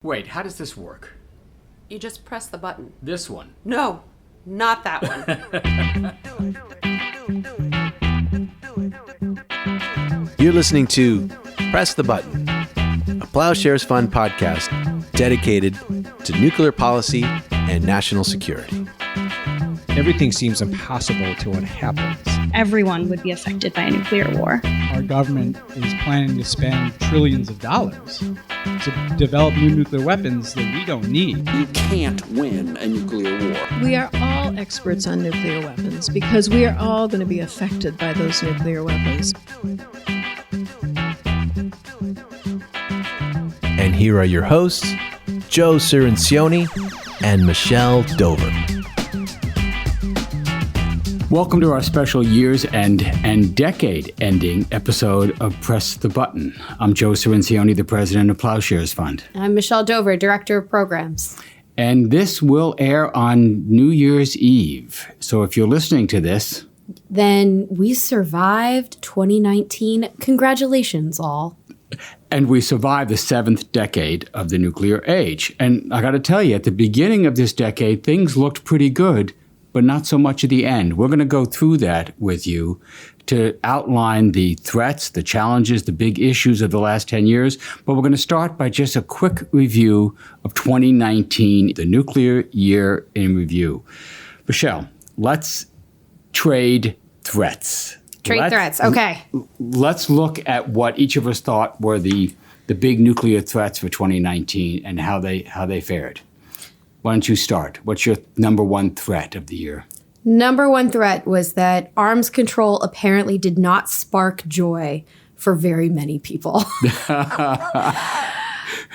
Wait, how does this work? You just press the button. This one? No, not that one. You're listening to Press the Button, a Ploughshares Fund podcast dedicated to nuclear policy and national security. Everything seems impossible till it happens. Everyone would be affected by a nuclear war. Our government is planning to spend trillions of dollars to develop new nuclear weapons that we don't need. You can't win a nuclear war. We are all experts on nuclear weapons because we are all going to be affected by those nuclear weapons. And here are your hosts, Joe Cirincione and Michelle Dover. Welcome to our special year's end and decade-ending episode of Press the Button. I'm Joe Cirincione, the president of Ploughshares Fund. I'm Michelle Dover, director of programs. And this will air on New Year's Eve. So if you're listening to this, then we survived 2019. Congratulations, all. And we survived the seventh decade of the nuclear age. And I got to tell you, at the beginning of this decade, things looked pretty good, but not so much at the end. We're going to go through that with you to outline the threats, the challenges, the big issues of the last 10 years. But we're going to start by just a quick review of 2019, the nuclear year in review. Michelle, let's trade threats. Threats, okay. Let's look at what each of us thought were the big nuclear threats for 2019 and how they fared. Why don't you start? What's your number one threat of the year? Number one threat was that arms control apparently did not spark joy for very many people.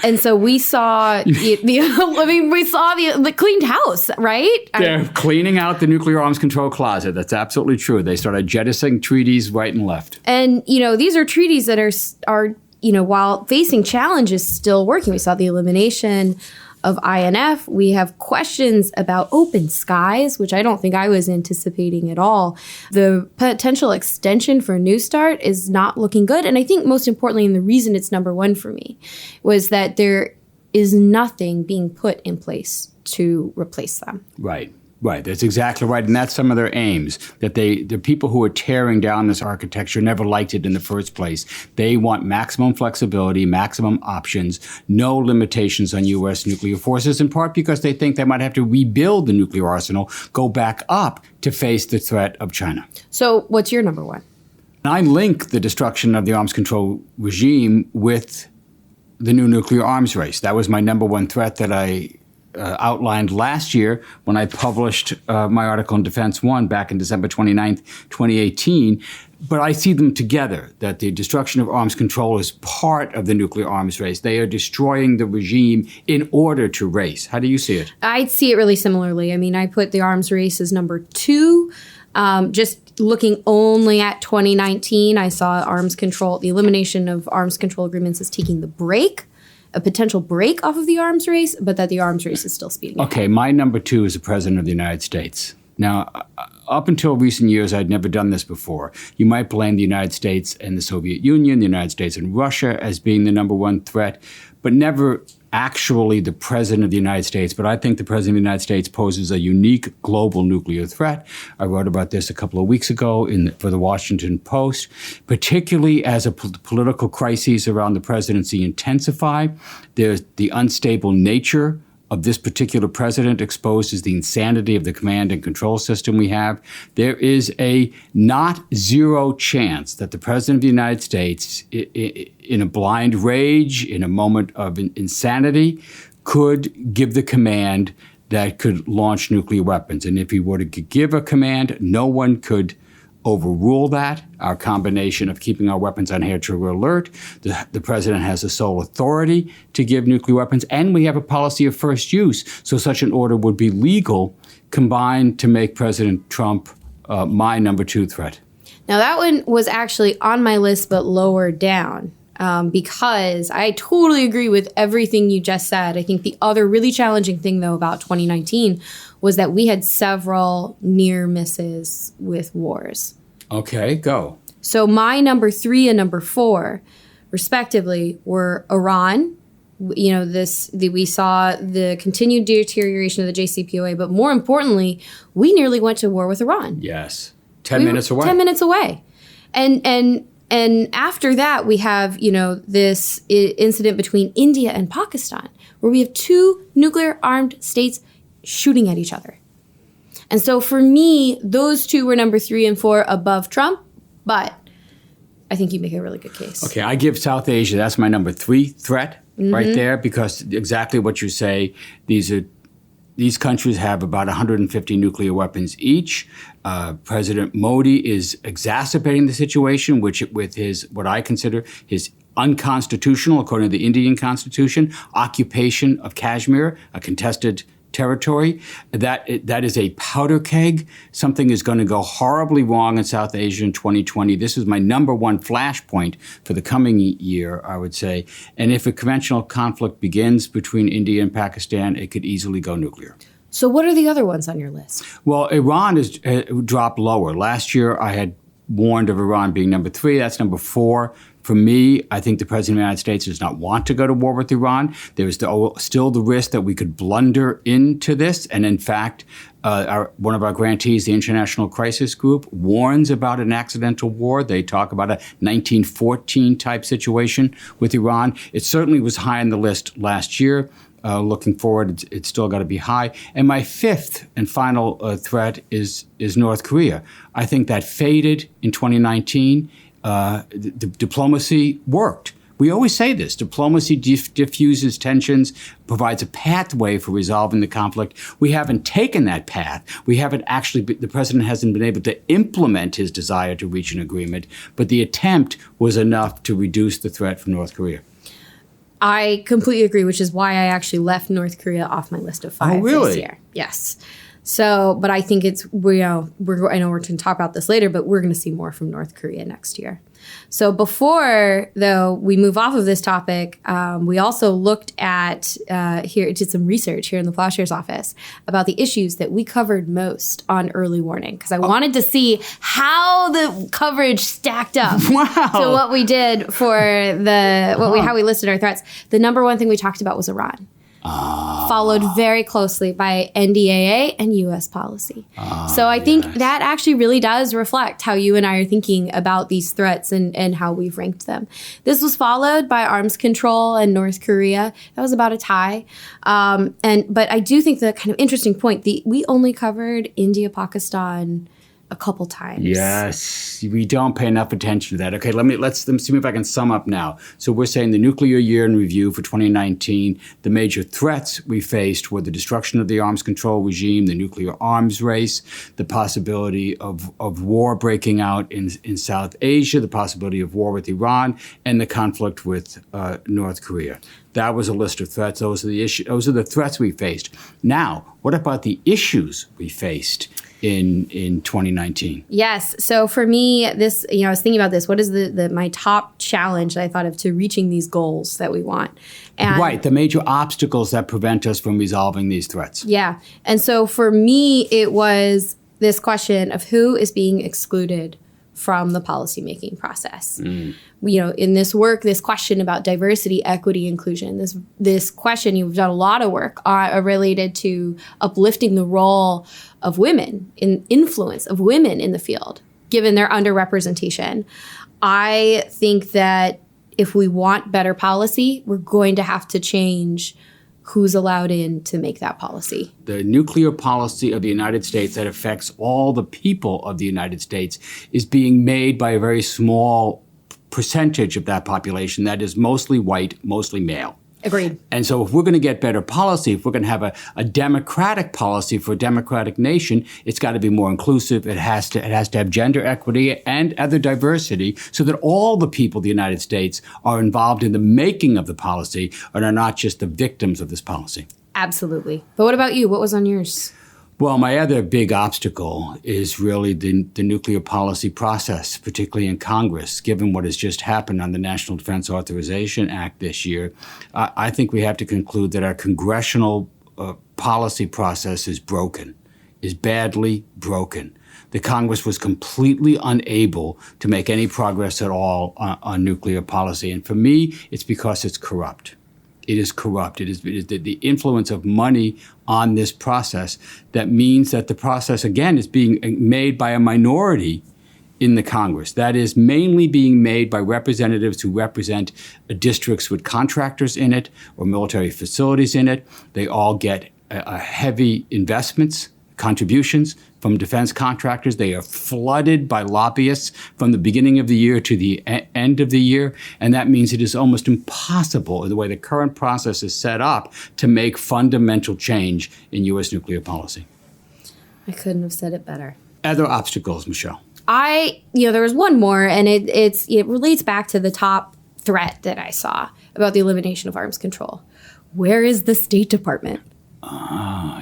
And so we saw the cleaned house, right? They're cleaning out the nuclear arms control closet. That's absolutely true. They started jettisoning treaties right and left. And, these are treaties that are while facing challenges, still working. We saw the elimination of INF. We have questions about open skies, which I don't think I was anticipating at all. The potential extension for New START is not looking good. And I think most importantly, and the reason it's number one for me, was that there is nothing being put in place to replace them. Right. That's exactly right. And that's some of their aims, that the people who are tearing down this architecture never liked it in the first place. They want maximum flexibility, maximum options, no limitations on U.S. nuclear forces, in part because they think they might have to rebuild the nuclear arsenal, go back up to face the threat of China. So what's your number one? I link the destruction of the arms control regime with the new nuclear arms race. That was my number one threat that I outlined last year when I published my article in Defense One back in December 29th, 2018. But I see them together, that the destruction of arms control is part of the nuclear arms race. They are destroying the regime in order to race. How do you see it? I see it really similarly. I mean, I put the arms race as number two. Just looking only at 2019, I saw arms control, the elimination of arms control agreements as taking the break. A potential break off of the arms race, but that the arms race is still speeding up. Okay, my number two is the President of the United States. Now, up until recent years, I'd never done this before. You might blame the United States and the Soviet Union, the United States and Russia as being the number one threat, but never actually the President of the United States. But I think the President of the United States poses a unique global nuclear threat. I wrote about this a couple of weeks ago for the Washington Post, particularly as political crises around the presidency intensify. There's the unstable nature of this particular president exposes the insanity of the command and control system we have. There is a not zero chance that the president of the United States, in a blind rage, in a moment of insanity, could give the command that could launch nuclear weapons. And if he were to give a command, no one could overrule that. Our combination of keeping our weapons on hair trigger alert, the president has the sole authority to give nuclear weapons, and we have a policy of first use. So such an order would be legal, combined to make President Trump my number two threat. Now that one was actually on my list, but lower down. Because I totally agree with everything you just said. I think the other really challenging thing, though, about 2019 was that we had several near misses with wars. Okay, go. So my number 3 and number 4, respectively, were Iran we saw the continued deterioration of the JCPOA, but more importantly, we nearly went to war with Iran. Yes. 10 minutes away. 10 minutes away. And after that, we have, this incident between India and Pakistan, where we have two nuclear-armed states shooting at each other. And so for me, those two were number 3 and 4 above Trump, but I think you make a really good case. Okay, I give South Asia, that's my number 3 threat right there, because exactly what you say, these countries have about 150 nuclear weapons each. President Modi is exacerbating the situation, which with his, what I consider his unconstitutional, according to the Indian Constitution, occupation of Kashmir, a contested territory. That is a powder keg. Something is going to go horribly wrong in South Asia in 2020. This is my number 1 flashpoint for the coming year, I would say. And if a conventional conflict begins between India and Pakistan, it could easily go nuclear. So what are the other ones on your list? Well, Iran has dropped lower. Last year, I had warned of Iran being number 3. That's number 4. For me, I think the President of the United States does not want to go to war with Iran. There is still the risk that we could blunder into this. And in fact, one of our grantees, the International Crisis Group, warns about an accidental war. They talk about a 1914 type situation with Iran. It certainly was high on the list last year. Looking forward, it's still got to be high. And my 5th and final threat is North Korea. I think that faded in 2019. Diplomacy worked. We always say this. Diplomacy diffuses tensions, provides a pathway for resolving the conflict. We haven't taken that path. We haven't actually, the president hasn't been able to implement his desire to reach an agreement, but the attempt was enough to reduce the threat from North Korea. I completely agree, which is why I actually left North Korea off my list of 5 this year. Yes. So, but I think I know we're going to talk about this later, but we're going to see more from North Korea next year. So before, though, we move off of this topic, we also looked at, did some research here in the Ploughshares office about the issues that we covered most on early warning, because I wanted to see how the coverage stacked up to what we did for how we listed our threats. The number 1 thing we talked about was Iran. Followed very closely by NDAA and U.S. policy. So I think that actually really does reflect how you and I are thinking about these threats and how we've ranked them. This was followed by arms control and North Korea. That was about a tie. But I do think the kind of interesting point, we only covered India, Pakistan a couple times. Yes, we don't pay enough attention to that. Okay, let's see if I can sum up now. So we're saying the nuclear year in review for 2019, the major threats we faced were the destruction of the arms control regime, the nuclear arms race, the possibility of war breaking out in South Asia, the possibility of war with Iran, and the conflict with North Korea. That was a list of threats. Those are the threats we faced. Now, what about the issues we faced in 2019? Yes. So for me, this, I was thinking about this. What is my top challenge that I thought of to reaching these goals that we want? And right. The major obstacles that prevent us from resolving these threats. Yeah. And so for me, it was this question of who is being excluded from the policymaking process. In this work, this question about diversity, equity, inclusion, this question, you've done a lot of work related to uplifting the role of women, in influence of women in the field, given their underrepresentation. I think that if we want better policy, we're going to have to change who's allowed in to make that policy. The nuclear policy of the United States that affects all the people of the United States is being made by a very small percentage of that population that is mostly white, mostly male. Agreed. And so if we're going to get better policy, if we're going to have a democratic policy for a democratic nation, it's got to be more inclusive. It has to have gender equity and other diversity so that all the people of the United States are involved in the making of the policy and are not just the victims of this policy. Absolutely. But what about you? What was on yours? Well, my other big obstacle is really the nuclear policy process, particularly in Congress. Given what has just happened on the National Defense Authorization Act this year, I think we have to conclude that our congressional policy process is broken, is badly broken. The Congress was completely unable to make any progress at all on nuclear policy. And for me, it's because it's corrupt. It is corrupt. It is the influence of money on this process that means that the process, again, is being made by a minority in the Congress. That is mainly being made by representatives who represent districts with contractors in it or military facilities in it. They all get heavy investments, contributions from defense contractors. They are flooded by lobbyists from the beginning of the year to the end of the year. And that means it is almost impossible, the way the current process is set up, to make fundamental change in U.S. nuclear policy. I couldn't have said it better. Other obstacles, Michelle? There was one more, and it relates back to the top threat that I saw about the elimination of arms control. Where is the State Department?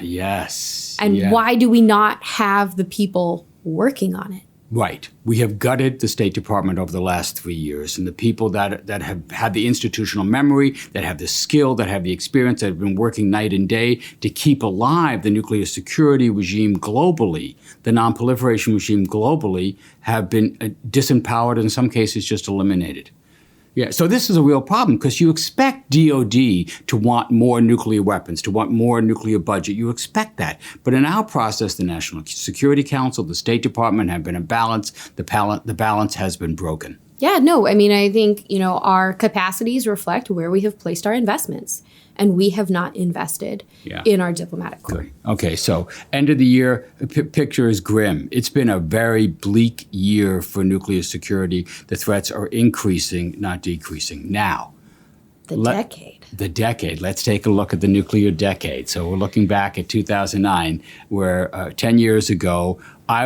Yes. And why do we not have the people working on it? Right. We have gutted the State Department over the last 3 years, and the people that have had the institutional memory, that have the skill, that have the experience, that have been working night and day to keep alive the nuclear security regime globally, the nonproliferation regime globally, have been disempowered, in some cases just eliminated. Yeah, so this is a real problem because you expect DOD to want more nuclear weapons, to want more nuclear budget. You expect that. But in our process, the National Security Council, the State Department have been in balance. The balance has been broken. Yeah, no, I mean, I think, our capacities reflect where we have placed our investments. And we have not invested in our diplomatic corps. Okay, so end of the year, picture is grim. It's been a very bleak year for nuclear security. The threats are increasing, not decreasing. Now, the decade. Let's take a look at the nuclear decade. So we're looking back at 2009, where 10 years ago, I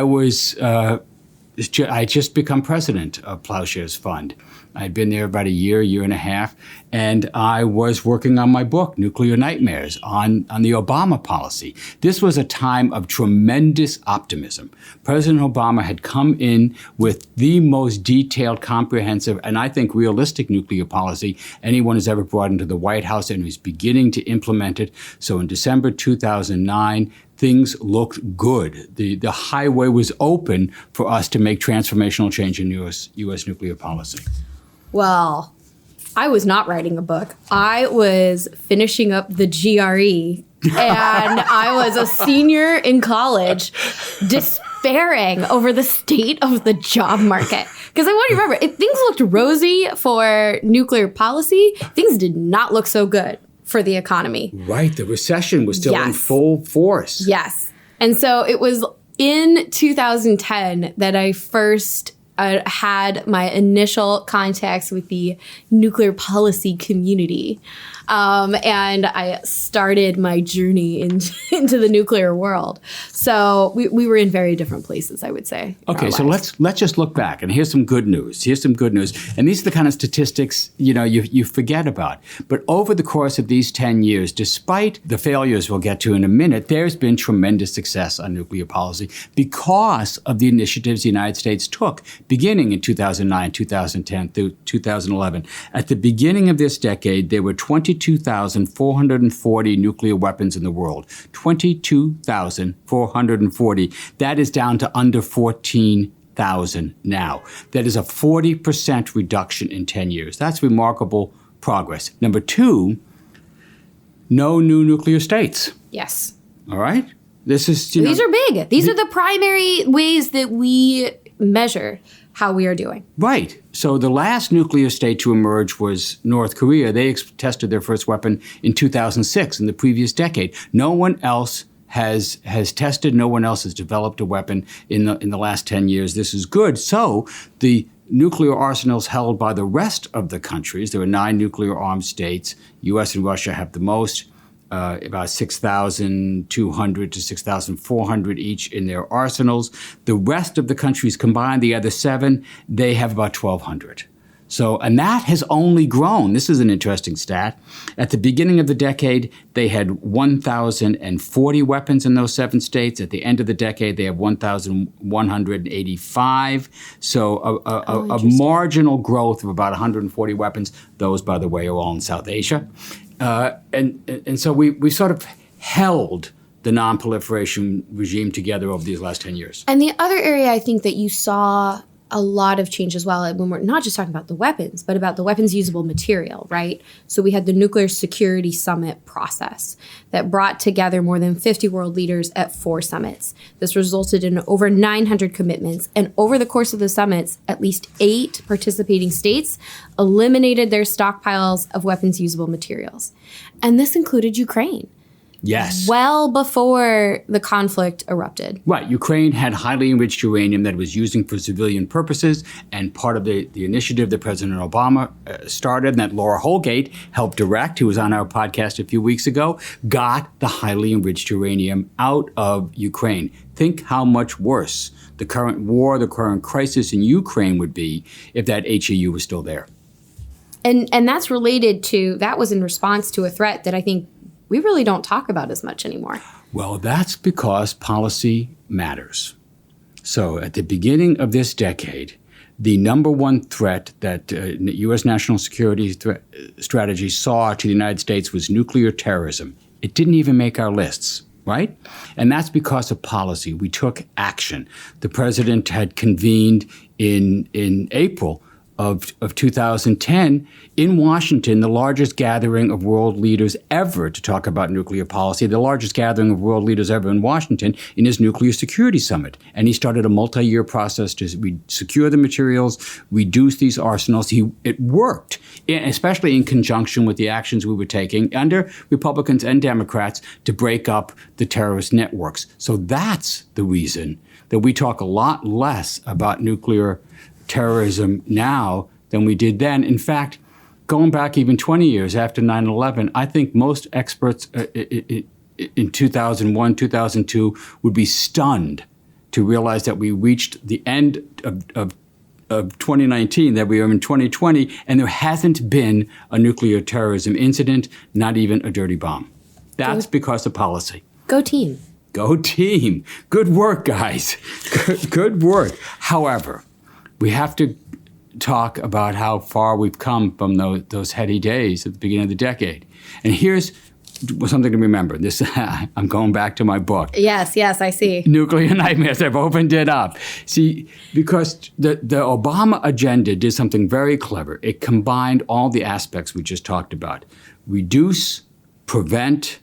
had just become president of Ploughshares Fund. I'd been there about a year and a half, and I was working on my book, Nuclear Nightmares, on the Obama policy. This was a time of tremendous optimism. President Obama had come in with the most detailed, comprehensive, and I think realistic nuclear policy anyone has ever brought into the White House, and was beginning to implement it. So in December 2009, things looked good. The highway was open for us to make transformational change in U.S. nuclear policy. Well, I was not writing a book. I was finishing up the GRE, and I was a senior in college, despairing over the state of the job market. Because I want you to remember, if things looked rosy for nuclear policy, things did not look so good for the economy. Right. The recession was still in full force. Yes. And so it was in 2010 that I first had my initial contacts with the nuclear policy community. And I started my journey into the nuclear world. So we were in very different places, I would say. Okay, so let's just look back, and here's some good news. And these are the kind of statistics you forget about. But over the course of these 10 years, despite the failures we'll get to in a minute, there's been tremendous success on nuclear policy because of the initiatives the United States took, beginning in 2009, 2010 through 2011. At the beginning of this decade, there were 22,440 nuclear weapons in the world. 22,440. That is down to under 14,000 now. That is a 40% reduction in 10 years. That's remarkable progress. Number two, no new nuclear states. Yes. All right? These are big. These are the primary ways that we measure how we are doing. Right. So the last nuclear state to emerge was North Korea. They tested their first weapon in 2006, in the previous decade. No one else has tested. No one else has developed a weapon in the last 10 years. This is good. So the nuclear arsenals held by the rest of the countries, there are 9 nuclear armed states. U.S. and Russia have the most. About 6,200 to 6,400 each in their arsenals. The rest of the countries combined, the other 7, they have about 1,200. So, and that has only grown. This is an interesting stat. At the beginning of the decade, they had 1,040 weapons in those 7 states. At the end of the decade, they have 1,185. So a marginal growth of about 140 weapons. Those, by the way, are all in South Asia. And so we sort of held the nonproliferation regime together over these last 10 years. And the other area I think that you saw a lot of change as well. When we're not just talking about the weapons, but about the weapons usable material, right? So we had the Nuclear Security Summit process that brought together more than 50 world leaders at 4 summits. This resulted in over 900 commitments. And over the course of the summits, at least 8 participating states eliminated their stockpiles of weapons usable materials. And this included Ukraine. Yes. Well before the conflict erupted. Right. Ukraine had highly enriched uranium that it was using for civilian purposes, and part of the initiative that President Obama started and that Laura Holgate helped direct, who was on our podcast a few weeks ago, got the highly enriched uranium out of Ukraine. Think how much worse the current war, the current crisis in Ukraine would be if that HEU was still there. And that's related to, that was in response to a threat that I think we really don't talk about as much anymore. Well, that's because policy matters. So at the beginning of this decade, the number one threat that U.S. national security strategy saw to the United States was nuclear terrorism. It didn't even make our lists, right? And that's because of policy. We took action. The president had convened in April of 2010 in Washington, the largest gathering of world leaders ever to talk about nuclear policy, the largest gathering of world leaders ever in Washington in his Nuclear Security Summit. And he started a multi-year process to secure the materials, reduce these arsenals. It worked, especially in conjunction with the actions we were taking under Republicans and Democrats to break up the terrorist networks. So that's the reason that we talk a lot less about nuclear terrorism now than we did then. In fact, going back even 20 years after 9/11, I think most experts in 2001, 2002 would be stunned to realize that we reached the end of 2019, that we are in 2020, and there hasn't been a nuclear terrorism incident, not even a dirty bomb. That's because of policy. Go team. Go team. Good work, guys. Good work. However, we have to talk about how far we've come from those heady days at the beginning of the decade. And here's something to remember. This, I'm going back to my book. Yes, I see. Nuclear Nightmares. I've opened it up. See, because the Obama agenda did something very clever. It combined all the aspects we just talked about. Reduce, prevent,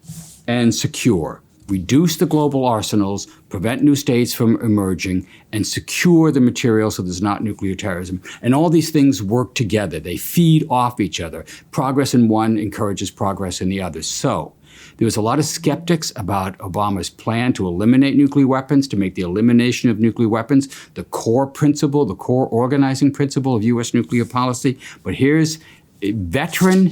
and secure. Reduce the global arsenals, prevent new states from emerging, and secure the material so there's not nuclear terrorism. And all these things work together. They feed off each other. Progress in one encourages progress in the other. So there was a lot of skeptics about Obama's plan to eliminate nuclear weapons, to make the elimination of nuclear weapons the core principle, the core organizing principle of U.S. nuclear policy. But here's a veteran,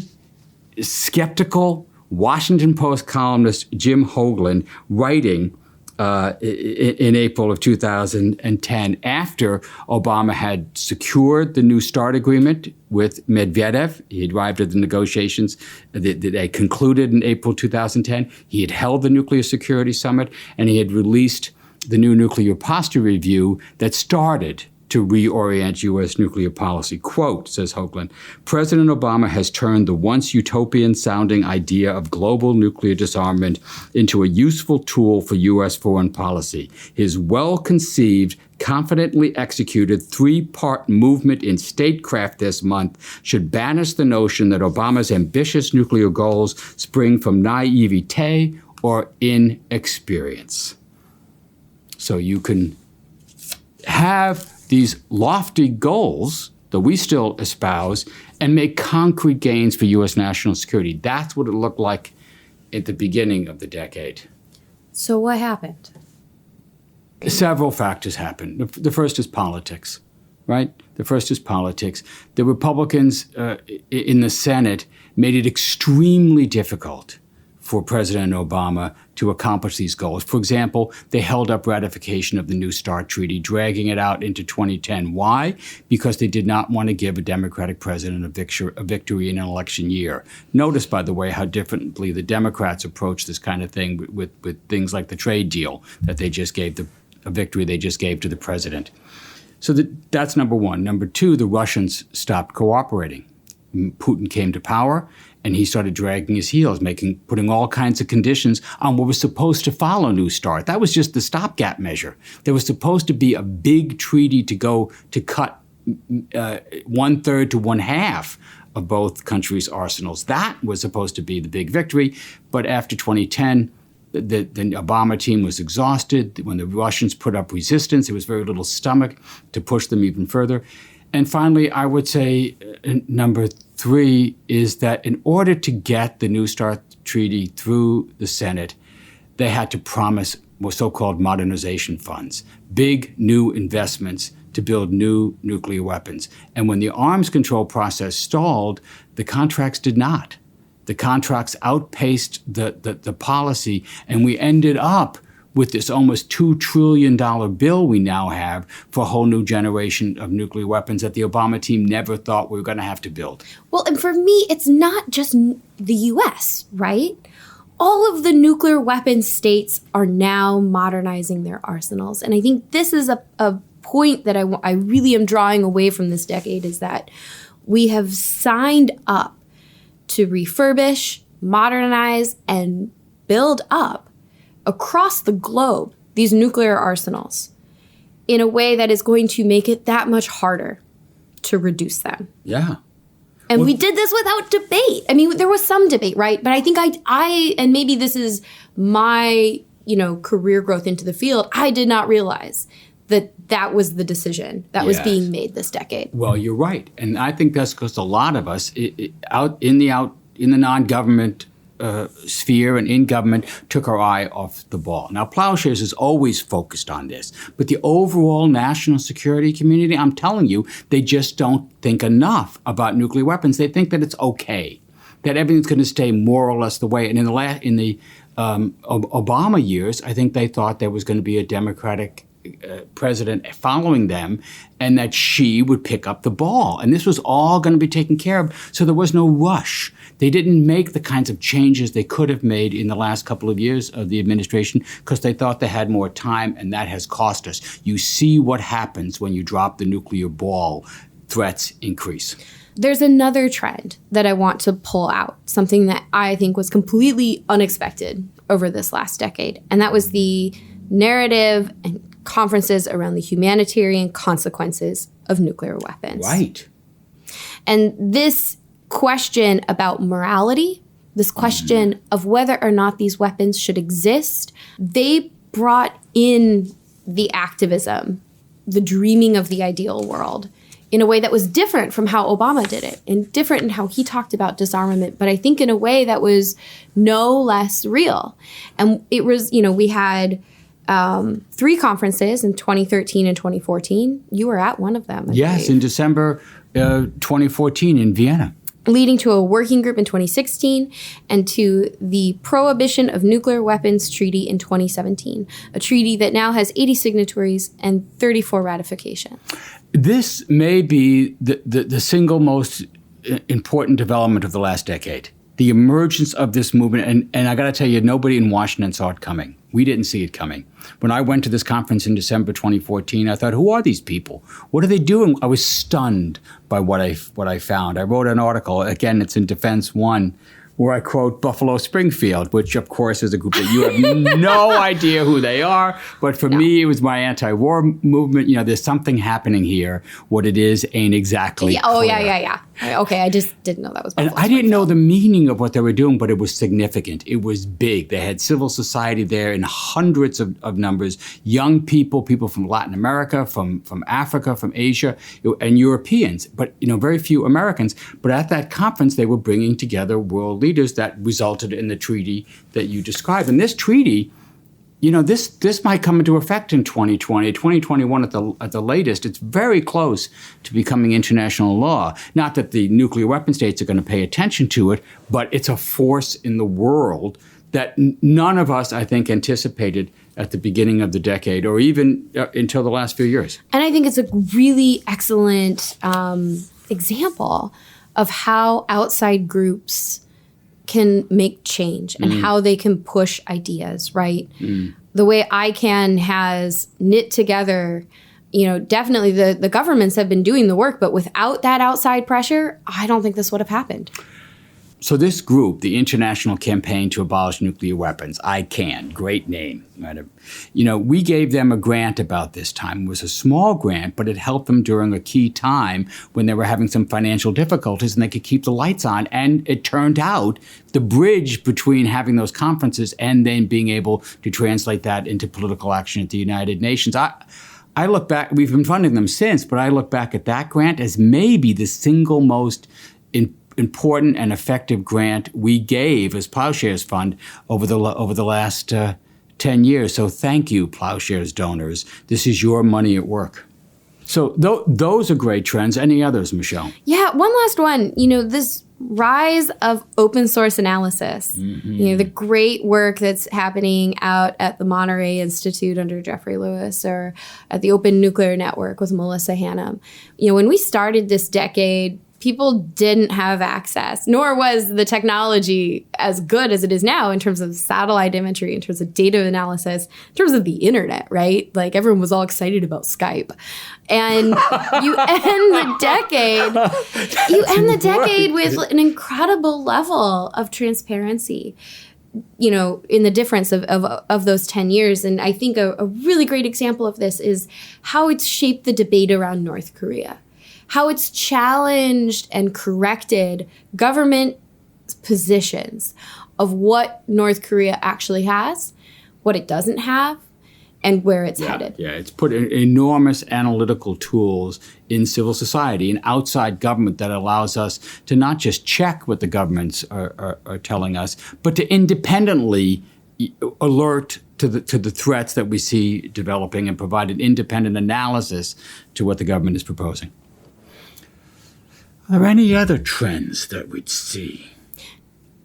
skeptical Washington Post columnist Jim Hoagland writing in April of 2010 after Obama had secured the New START agreement with Medvedev. He had arrived at the negotiations that they concluded in April 2010. He had held the Nuclear Security Summit, and he had released the new Nuclear Posture Review that started to reorient U.S. nuclear policy. Quote, says Hoagland, President Obama has turned the once utopian-sounding idea of global nuclear disarmament into a useful tool for U.S. foreign policy. His well-conceived, confidently executed 3-part movement in statecraft this month should banish the notion that Obama's ambitious nuclear goals spring from naivete or inexperience. So you can have these lofty goals that we still espouse and make concrete gains for U.S. national security. That's what it looked like at the beginning of the decade. So what happened? Several factors happened. The first is politics, right? The first is politics. The Republicans in the Senate made it extremely difficult for President Obama to accomplish these goals. For example, they held up ratification of the New START treaty, dragging it out into 2010. Why? Because they did not want to give a Democratic president a victory in an election year. Notice, by the way, how differently the Democrats approach this kind of thing with things like the trade deal that they just gave, a victory they just gave to the president. So that's number one. Number two, the Russians stopped cooperating. Putin came to power, and he started dragging his heels, putting all kinds of conditions on what was supposed to follow New START. That was just the stopgap measure. There was supposed to be a big treaty to go to cut 1/3 to 1/2 of both countries' arsenals. That was supposed to be the big victory. But after 2010, the Obama team was exhausted. When the Russians put up resistance, there was very little stomach to push them even further. And finally, I would say number 3 is that in order to get the New START treaty through the Senate, they had to promise so-called modernization funds, big new investments to build new nuclear weapons. And when the arms control process stalled, the contracts did not. The contracts outpaced the policy, and we ended up with this almost $2 trillion bill we now have for a whole new generation of nuclear weapons that the Obama team never thought we were going to have to build. Well, and for me, it's not just the U.S., right? All of the nuclear weapons states are now modernizing their arsenals. And I think this is a point that I really am drawing away from this decade, is that we have signed up to refurbish, modernize, and build up across the globe these nuclear arsenals in a way that is going to make it that much harder to reduce them. Yeah. And we did this without debate. I mean, there was some debate, right? But I think I and maybe this is my, career growth into the field, I did not realize that was the decision that was being made this decade. Well, you're right. And I think that's because a lot of us out in the non-government sphere and in government took our eye off the ball. Now, Ploughshares is always focused on this, but the overall national security community, I'm telling you, they just don't think enough about nuclear weapons. They think that it's okay, that everything's going to stay more or less the way. And in the Obama years, I think they thought there was going to be a Democratic president following them, and that she would pick up the ball. And this was all going to be taken care of, so there was no rush. They didn't make the kinds of changes they could have made in the last couple of years of the administration because they thought they had more time, and that has cost us. You see what happens when you drop the nuclear ball. Threats increase. There's another trend that I want to pull out, something that I think was completely unexpected over this last decade, and that was the narrative and conferences around the humanitarian consequences of nuclear weapons. Right. And this question about morality, this question of whether or not these weapons should exist, they brought in the activism, the dreaming of the ideal world in a way that was different from how Obama did it and different in how he talked about disarmament, but I think in a way that was no less real. And it was, we had 3 conferences in 2013 and 2014. You were at one of them. Yes, in December 2014 in Vienna. Leading to a working group in 2016 and to the Prohibition of Nuclear Weapons Treaty in 2017, a treaty that now has 80 signatories and 34 ratifications. This may be the single most important development of the last decade, the emergence of this movement. And I got to tell you, nobody in Washington saw it coming. We didn't see it coming. When I went to this conference in December 2014, I thought, who are these people? What are they doing? I was stunned by what I found. I wrote an article, again, it's in Defense One, where I quote Buffalo Springfield, which, of course, is a group that you have no idea who they are. But for me, it was my anti-war movement. There's something happening here. What it is ain't exactly clear. Yeah. Okay, I just didn't know that was Buffalo And I didn't know the meaning of what they were doing, but it was significant. It was big. They had civil society there in hundreds of numbers, young people from Latin America, from Africa, from Asia, and Europeans, but very few Americans. But at that conference, they were bringing together world leaders that resulted in the treaty that you described. And this treaty, this might come into effect in 2020, 2021 at the latest. It's very close to becoming international law. Not that the nuclear weapon states are going to pay attention to it, but it's a force in the world that none of us, I think, anticipated at the beginning of the decade or even until the last few years. And I think it's a really excellent example of how outside groups can make change and how they can push ideas, right? The way ICANN has knit together definitely the governments have been doing the work, but without that outside pressure, I don't think this would have happened. So this group, the International Campaign to Abolish Nuclear Weapons, ICAN, great name. We gave them a grant about this time. It was a small grant, but it helped them during a key time when they were having some financial difficulties and they could keep the lights on. And it turned out the bridge between having those conferences and then being able to translate that into political action at the United Nations. I look back, we've been funding them since, but I look back at that grant as maybe the single most important and effective grant we gave as Ploughshares Fund over the last 10 years. So thank you, Ploughshares donors. This is your money at work. So those are great trends. Any others, Michelle? Yeah, one last one. This rise of open source analysis, the great work that's happening out at the Monterey Institute under Jeffrey Lewis or at the Open Nuclear Network with Melissa Hannum. When we started this decade, people didn't have access, nor was the technology as good as it is now in terms of satellite imagery, in terms of data analysis, in terms of the internet, right? Like everyone was all excited about Skype. And you end the decade with an incredible level of transparency, in the difference of those 10 years. And I think a really great example of this is how it's shaped the debate around North Korea. How it's challenged and corrected government positions of what North Korea actually has, what it doesn't have, and where it's headed. Yeah, it's put enormous analytical tools in civil society and outside government that allows us to not just check what the governments are telling us, but to independently alert to the threats that we see developing and provide an independent analysis to what the government is proposing. Are there any other trends that we'd see?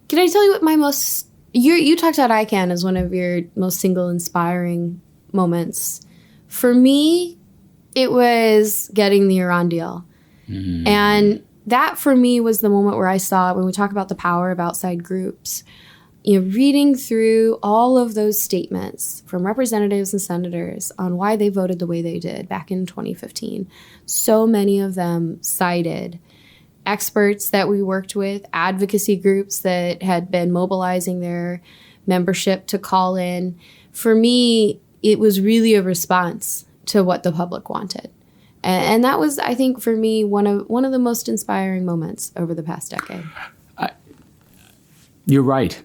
Can I tell you what you talked about ICANN as one of your most single inspiring moments. For me, it was getting the Iran deal. Mm-hmm. And that for me was the moment where I saw, when we talk about the power of outside groups, reading through all of those statements from representatives and senators on why they voted the way they did back in 2015. So many of them cited experts that we worked with, advocacy groups that had been mobilizing their membership to call in. For me, it was really a response to what the public wanted. And that was, I think, for me, one of the most inspiring moments over the past decade. You're right.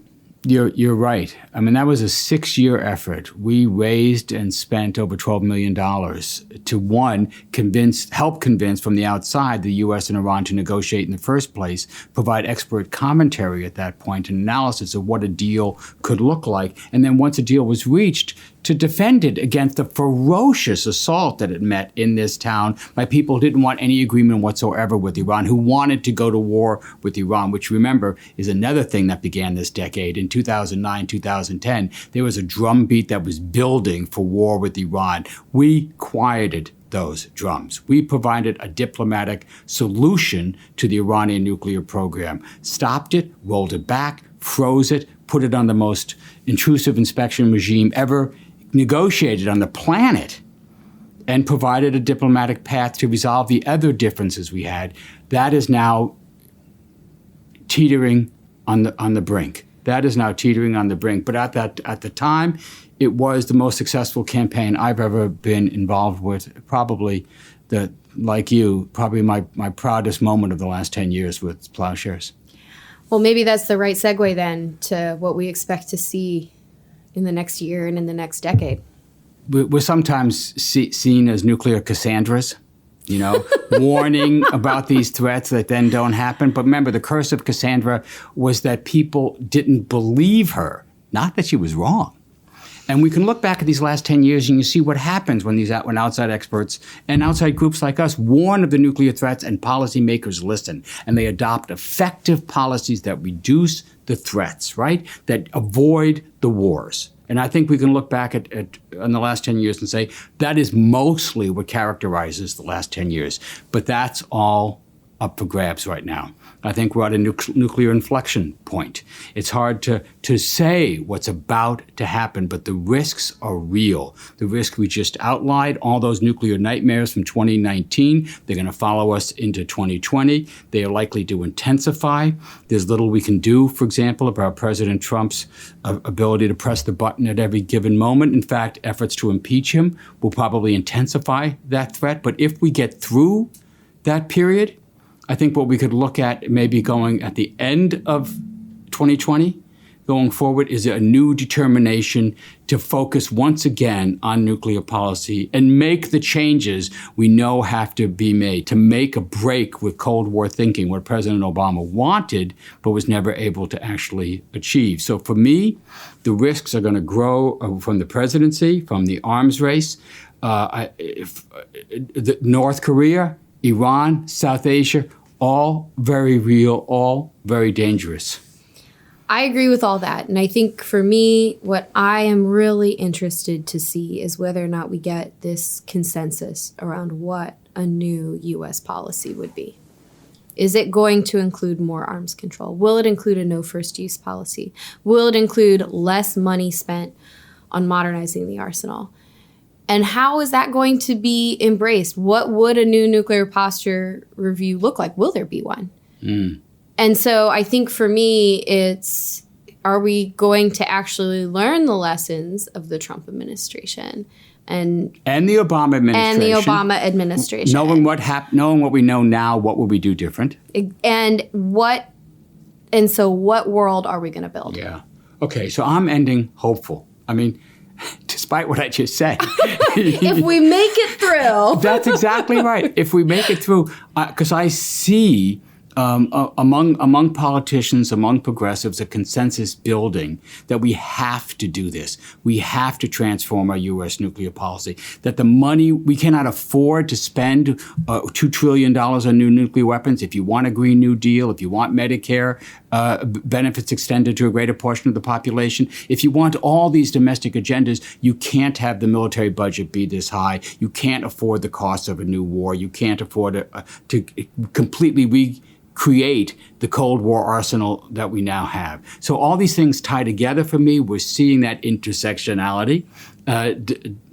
You're right. I mean, that was a 6-year effort. We raised and spent over $12 million to, help convince from the outside the U.S. and Iran to negotiate in the first place, provide expert commentary at that point and analysis of what a deal could look like. And then once a deal was reached, to defend it against the ferocious assault that it met in this town by people who didn't want any agreement whatsoever with Iran, who wanted to go to war with Iran, which, remember, is another thing that began this decade. In 2009, 2010, there was a drumbeat that was building for war with Iran. We quieted those drums. We provided a diplomatic solution to the Iranian nuclear program, stopped it, rolled it back, froze it, put it on the most intrusive inspection regime ever negotiated on the planet, and provided a diplomatic path to resolve the other differences we had. That is now teetering on the brink. That is now teetering on the brink. But at the time, it was the most successful campaign I've ever been involved with. Probably my proudest moment of the last 10 years with Ploughshares. Well, maybe that's the right segue then to what we expect to see in the next year and in the next decade. We're sometimes seen as nuclear Cassandras, warning about these threats that then don't happen. But remember, the curse of Cassandra was that people didn't believe her, not that she was wrong. And we can look back at these last 10 years and you see what happens when outside experts and outside groups like us warn of the nuclear threats and policymakers listen and they adopt effective policies that reduce the threats, right? That avoid the wars. And I think we can look back at in the last 10 years and say that is mostly what characterizes the last 10 years. But that's all up for grabs right now. I think we're at a nuclear inflection point. It's hard to say what's about to happen, but the risks are real. The risk we just outlined, all those nuclear nightmares from 2019, they're going to follow us into 2020. They are likely to intensify. There's little we can do, for example, about President Trump's ability to press the button at every given moment. In fact, efforts to impeach him will probably intensify that threat. But if we get through that period, I think what we could look at maybe going at the end of 2020, going forward, is a new determination to focus once again on nuclear policy and make the changes we know have to be made to make a break with Cold War thinking, what President Obama wanted but was never able to actually achieve. So for me, the risks are going to grow from the presidency, from the arms race, North Korea, Iran, South Asia, all very real, all very dangerous. I agree with all that. And I think for me, what I am really interested to see is whether or not we get this consensus around what a new U.S. policy would be. Is it going to include more arms control? Will it include a no first use policy? Will it include less money spent on modernizing the arsenal? And how is that going to be embraced? What would a new nuclear posture review look like? Will there be one? And so I think for me, it's, are we going to actually learn the lessons of the Trump administration and the Obama administration? Knowing what we know now, what will we do different? And what world are we going to build? Yeah. Okay, so I'm ending hopeful. I mean, despite what I just said. If we make it through. That's exactly right. If we make it through, because I see among politicians, among progressives, a consensus building that we have to do this. We have to transform our U.S. nuclear policy. That the money, we cannot afford to spend $2 trillion on new nuclear weapons. If you want a Green New Deal, if you want Medicare benefits extended to a greater portion of the population, if you want all these domestic agendas, you can't have the military budget be this high. You can't afford the cost of a new war. You can't afford to completely recreate the Cold War arsenal that we now have. So all these things tie together for me. We're seeing that intersectionality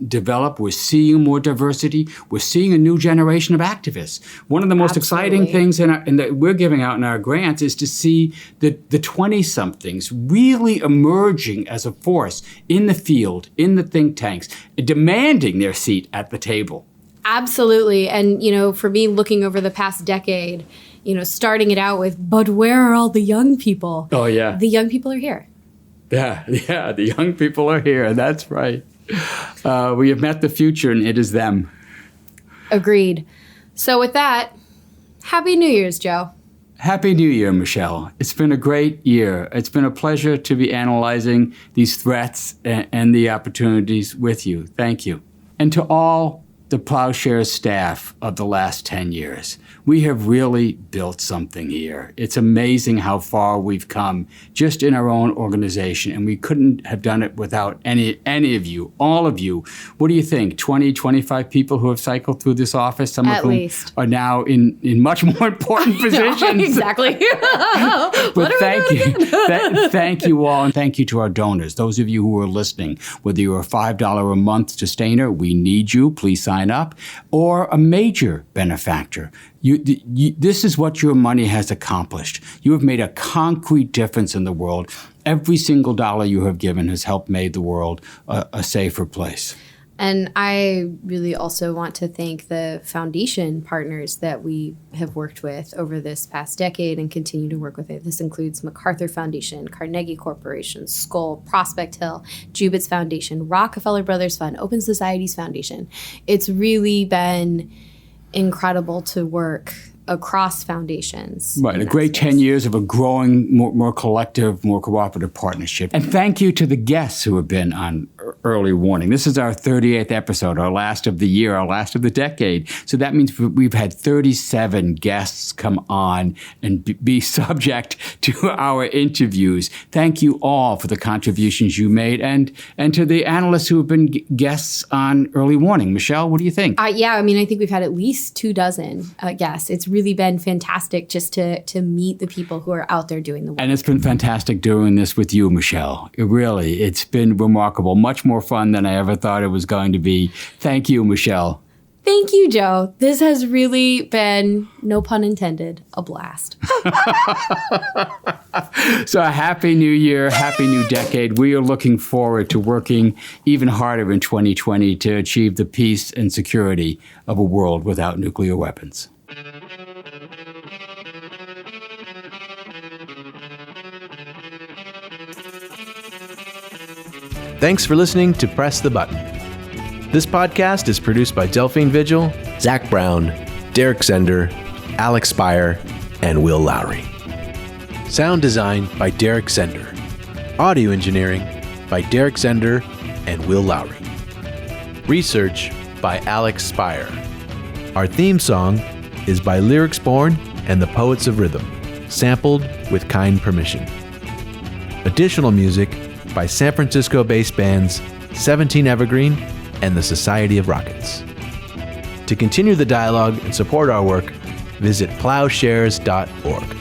develop. We're seeing more diversity. We're seeing a new generation of activists. One of the most exciting things that we're giving out in our grants is to see the 20-somethings really emerging as a force in the field, in the think tanks, demanding their seat at the table. Absolutely. And, for me, looking over the past decade, starting it out with, but where are all the young people? Oh, yeah. The young people are here. Yeah, the young people are here. That's right. We have met the future, and it is them. Agreed. So with that, Happy New Year's, Joe. Happy New Year, Michelle. It's been a great year. It's been a pleasure to be analyzing these threats and the opportunities with you. Thank you. And to all the Ploughshares staff of the last 10 years. We have really built something here. It's amazing how far we've come just in our own organization, and we couldn't have done it without any of you, all of you. What do you think? 20, 25 people who have cycled through this office, some of whom are now in much more important positions. Exactly. But thank you all, and thank you to our donors. Those of you who are listening, whether you're a $5 a month sustainer, we need you. Please sign up, or a major benefactor. This is what your money has accomplished. You have made a concrete difference in the world. Every single dollar you have given has helped make the world a safer place. And I really also want to thank the foundation partners that we have worked with over this past decade and continue to work with. This includes MacArthur Foundation, Carnegie Corporation, Skoll, Prospect Hill, Jubitz Foundation, Rockefeller Brothers Fund, Open Societies Foundation. It's really been incredible to work across foundations. Right, a great 10 years of a growing, more collective, more cooperative partnership. And thank you to the guests who have been on early warning. This is our 38th episode, our last of the year, our last of the decade. So that means we've had 37 guests come on and be subject to our interviews. Thank you all for the contributions you made and to the analysts who have been guests on Early Warning. Michelle, what do you think? Yeah, I mean, I think we've had at least 24 guests. It's really been fantastic just to meet the people who are out there doing the work. And it's been fantastic doing this with you, Michelle. It's been remarkable. Much more fun than I ever thought it was going to be. Thank you, Michelle. Thank you, Joe. This has really been, no pun intended, a blast. So a happy new year, happy new decade. We are looking forward to working even harder in 2020 to achieve the peace and security of a world without nuclear weapons. Thanks for listening to Press the Button. This podcast is produced by Delphine Vigil, Zach Brown, Derek Zender, Alex Spire, and Will Lowry. Sound design by Derek Zender. Audio engineering by Derek Zender and Will Lowry. Research by Alex Spire. Our theme song is by Lyrics Born and the Poets of Rhythm, sampled with kind permission. Additional music by San Francisco-based bands 17 Evergreen and the Society of Rockets. To continue the dialogue and support our work, visit ploughshares.org.